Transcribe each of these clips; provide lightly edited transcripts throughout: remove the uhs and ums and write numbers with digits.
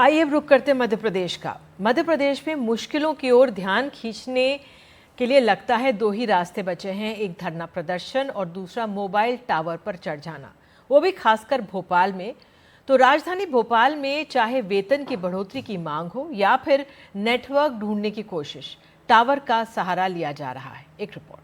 आइए अब रुक करते मध्य प्रदेश का। मध्य प्रदेश में मुश्किलों की ओर ध्यान खींचने के लिए लगता है दो ही रास्ते बचे हैं, एक धरना प्रदर्शन और दूसरा मोबाइल टावर पर चढ़ जाना, वो भी खासकर भोपाल में। तो राजधानी भोपाल में चाहे वेतन की बढ़ोतरी की मांग हो या फिर नेटवर्क ढूंढने की कोशिश, टावर का सहारा लिया जा रहा है। एक रिपोर्ट।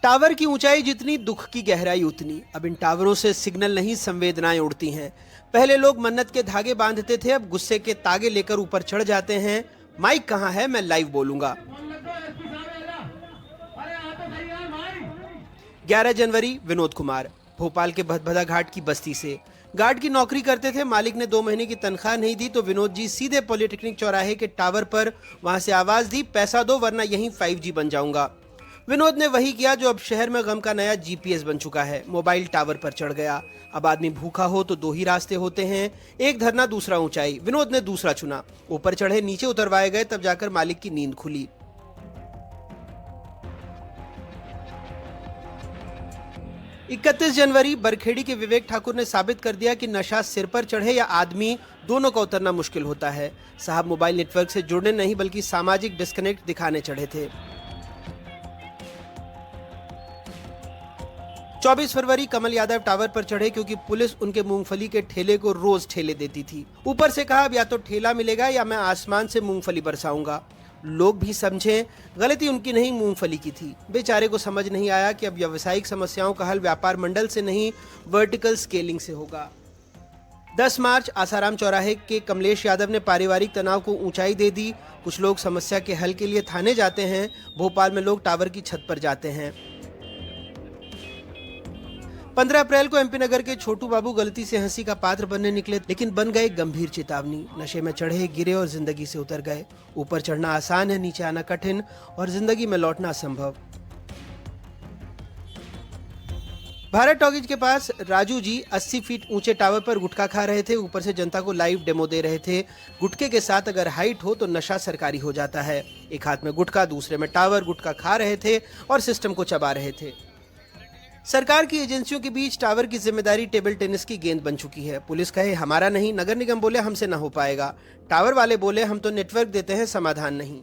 टावर की ऊंचाई जितनी दुख की गहराई उतनी। अब इन टावरों से सिग्नल नहीं, संवेदनाएं उड़ती हैं। पहले लोग मन्नत के धागे बांधते थे, अब गुस्से के तागे लेकर ऊपर चढ़ जाते हैं। माइक कहाँ है, मैं लाइव बोलूंगा। 11 जनवरी, विनोद कुमार भोपाल के भदभदा घाट की बस्ती से गार्ड की नौकरी करते थे। मालिक ने 2 महीने की तनख्वाह नहीं दी तो विनोद जी सीधे पॉलिटेक्निक चौराहे के टावर पर वहां से आवाज दी, पैसा दो वरना यहीं 5G बन जाऊंगा। विनोद ने वही किया जो अब शहर में गम का नया GPS बन चुका है। मोबाइल टावर पर चढ़ गया। अब आदमी भूखा हो तो 2 ही रास्ते होते हैं, एक धरना दूसरा ऊंचाई। विनोद ने दूसरा चुना। ऊपर चढ़े, नीचे उतरवाए गए, तब जाकर मालिक की नींद खुली। इकतीस जनवरी, बरखेड़ी के विवेक ठाकुर ने साबित कर दिया कि नशा सिर पर चढ़े या आदमी, दोनों का उतरना मुश्किल होता है। साहब मोबाइल नेटवर्क से जुड़ने नहीं बल्कि सामाजिक डिस्कनेक्ट दिखाने चढ़े थे। 24 फरवरी, कमल यादव टावर पर चढ़े क्योंकि पुलिस उनके मूंगफली के ठेले को रोज ठेले देती थी। ऊपर से कहा अब या तो ठेला मिलेगा या मैं आसमान से मूंगफली बरसाऊंगा। लोग भी समझें, गलती उनकी नहीं, मूंगफली की थी। बेचारे को समझ नहीं आया कि अब व्यावसायिक समस्याओं का हल व्यापार मंडल से नहीं, वर्टिकल स्केलिंग से होगा। 10 मार्च, आसाराम चौराहे के कमलेश यादव ने पारिवारिक तनाव को ऊंचाई दे दी। कुछ लोग समस्या के हल के लिए थाने जाते हैं, भोपाल में लोग टावर की छत पर जाते हैं। 15 अप्रैल को MP नगर के छोटू बाबू गलती से हंसी का पात्र बनने निकले, लेकिन बन गए गंभीर चेतावनी। नशे में चढ़े, गिरे और जिंदगी से उतर गए। ऊपर चढ़ना आसान है, नीचे आना कठिन और जिंदगी में लौटना असंभव। भारत टॉकीज के पास राजू जी 80 फीट ऊंचे टावर पर गुटखा खा रहे थे। ऊपर से जनता को लाइव डेमो दे रहे थे। गुटखे के साथ अगर हाइट हो तो नशा सरकारी हो जाता है। एक हाथ में गुटखा, दूसरे में टावर। गुटखा खा रहे थे और सिस्टम को चबा रहे थे। सरकार की एजेंसियों के बीच टावर की जिम्मेदारी टेबल टेनिस की गेंद बन चुकी है। पुलिस कहे हमारा नहीं, नगर निगम बोले हमसे ना हो पाएगा, टावर वाले बोले हम तो नेटवर्क देते हैं, समाधान नहीं।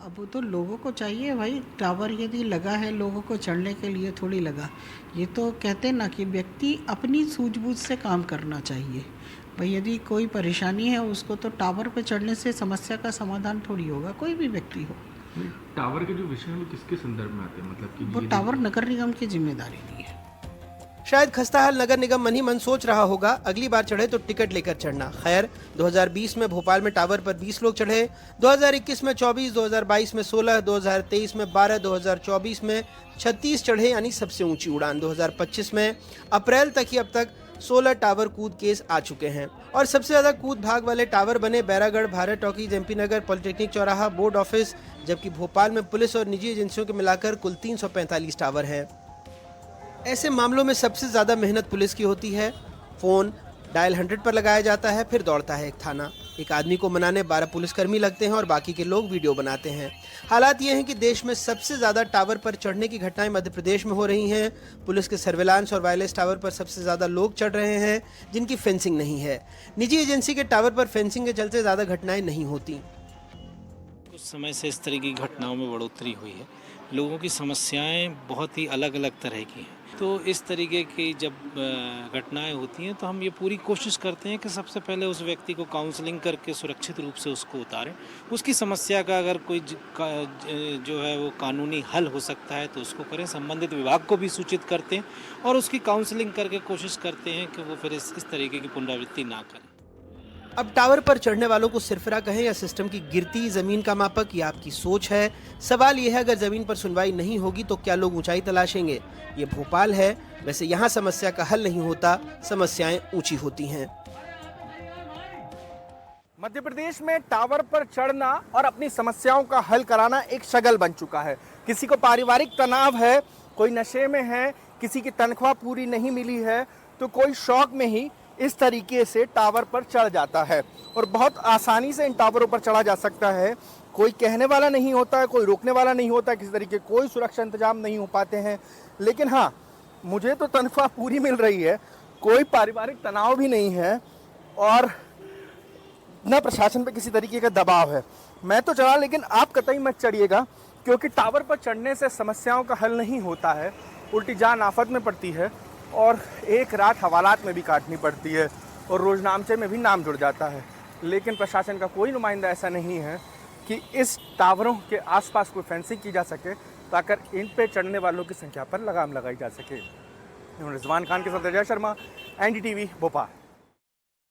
अब तो लोगों को चाहिए भाई, टावर यदि लगा है लोगों को चढ़ने के लिए थोड़ी लगा। ये तो कहते ना कि व्यक्ति अपनी सूझबूझ से काम करना चाहिए। भाई यदि कोई परेशानी है उसको तो टावर पे चढ़ने से समस्या का समाधान थोड़ी होगा, कोई भी व्यक्ति हो। टावर के जो विषय है किसके संदर्भ में आते हैं, मतलब कि वो टावर नगर निगम की जिम्मेदारी नहीं है। शायद खस्ताहाल नगर निगम मन ही मन सोच रहा होगा अगली बार चढ़े तो टिकट लेकर चढ़ना। खैर 2020 में भोपाल में टावर पर 20 लोग चढ़े, 2021 में 24, 2022 में 16, 2023 में 12, 2024 में 36 चढ़े, यानी सबसे ऊंची उड़ान। 2025 में अप्रैल तक ही अब तक 16 टावर कूद केस आ चुके हैं और सबसे ज्यादा कूद भाग वाले टावर बने बैरागढ़, भारत टॉकीज, MP नगर, पॉलिटेक्निक चौराहा, बोर्ड ऑफिस, जबकि भोपाल में पुलिस और निजी एजेंसियों के मिलाकर कुल 345 टावर हैं। ऐसे मामलों में सबसे ज्यादा मेहनत पुलिस की होती है। फोन डायल 100 पर लगाया जाता है, फिर दौड़ता है एक थाना। एक आदमी को मनाने 12 पुलिसकर्मी लगते हैं और बाकी के लोग वीडियो बनाते हैं। हालात ये हैं कि देश में सबसे ज्यादा टावर पर चढ़ने की घटनाएं मध्य प्रदेश में हो रही हैं। पुलिस के सर्विलांस और वायरलेस टावर पर सबसे ज्यादा लोग चढ़ रहे हैं जिनकी फेंसिंग नहीं है। निजी एजेंसी के टावर पर फेंसिंग के चलते ज्यादा घटनाएं नहीं होती। कुछ समय से इस तरह की घटनाओं में बढ़ोतरी हुई है। लोगों की समस्याएं बहुत ही अलग अलग तरह की हैं। तो इस तरीके की जब घटनाएं होती हैं तो हम ये पूरी कोशिश करते हैं कि सबसे पहले उस व्यक्ति को काउंसलिंग करके सुरक्षित रूप से उसको उतारें। उसकी समस्या का अगर कोई जो है वो कानूनी हल हो सकता है तो उसको करें। संबंधित विभाग को भी सूचित करते हैं और उसकी काउंसलिंग करके कोशिश करते हैं कि वो फिर इस तरीके की पुनरावृत्ति ना करें। अब टावर पर चढ़ने वालों को सिरफिरा कहें या सिस्टम की गिरती जमीन का मापक, ये आपकी सोच है। सवाल यह है अगर जमीन पर सुनवाई नहीं होगी तो क्या लोग ऊंचाई तलाशेंगे? ये भोपाल है, वैसे यहाँ समस्या का हल नहीं होता, समस्याएं ऊंची होती हैं। मध्य प्रदेश में टावर पर चढ़ना और अपनी समस्याओं का हल कराना एक शगल बन चुका है। किसी को पारिवारिक तनाव है, कोई नशे में है, किसी की तनख्वाह पूरी नहीं मिली है तो कोई शौक में ही इस तरीके से टावर पर चढ़ जाता है और बहुत आसानी से इन टावरों पर चढ़ा जा सकता है कोई कहने वाला नहीं होता है, कोई रोकने वाला नहीं होता है, किसी तरीके कोई सुरक्षा इंतजाम नहीं हो पाते हैं। लेकिन हाँ, मुझे तो तनख्वाह पूरी मिल रही है, कोई पारिवारिक तनाव भी नहीं है और न प्रशासन पे किसी तरीके का दबाव है। मैं तो चढ़ा, लेकिन आप कतई मत चढ़िएगा, क्योंकि टावर पर चढ़ने से समस्याओं का हल नहीं होता है, उल्टी जान आफत में पड़ती है और एक रात हवालात में भी काटनी पड़ती है और रोजनामचे में भी नाम जुड़ जाता है। लेकिन प्रशासन का कोई नुमाइंदा ऐसा नहीं है कि इस टावरों के आसपास कोई फेंसिंग की जा सके ताकि इन पे चढ़ने वालों की संख्या पर लगाम लगाई जा सके। रिजवान खान के साथ अजय शर्मा, NDTV भोपाल।